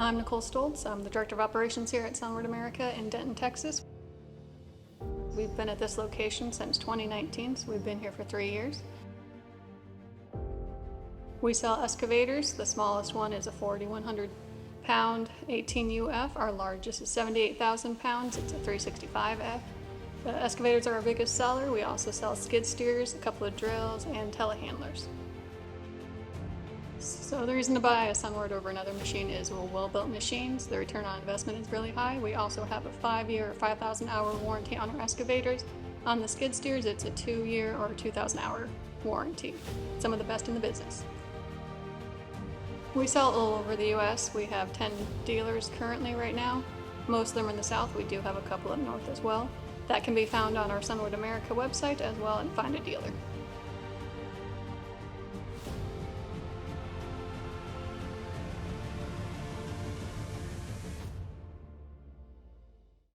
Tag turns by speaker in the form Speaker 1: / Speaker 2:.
Speaker 1: I'm Nicole Stoltz. I'm the Director of Operations here at Sunward America in Denton, Texas. We've been at this location since 2019, so we've been here for 3 years. We sell excavators. The smallest one is a 4,100 pound 18 UF. Our largest is 78,000 pounds. It's a 365F. The excavators are our biggest seller. We also sell skid steers, a couple of drills, and telehandlers. So the reason to buy a Sunward over another machine is we're well-built machines. The return on investment is really high. We also have a 5-year or 5,000 hour warranty on our excavators. On the skid steers, it's a 2-year or 2,000 hour warranty. Some of the best in the business. We sell all over the U.S. We have 10 dealers currently right now. Most of them are in the South. We do have a couple up north as well. That can be found on our Sunward America website as well and find a dealer.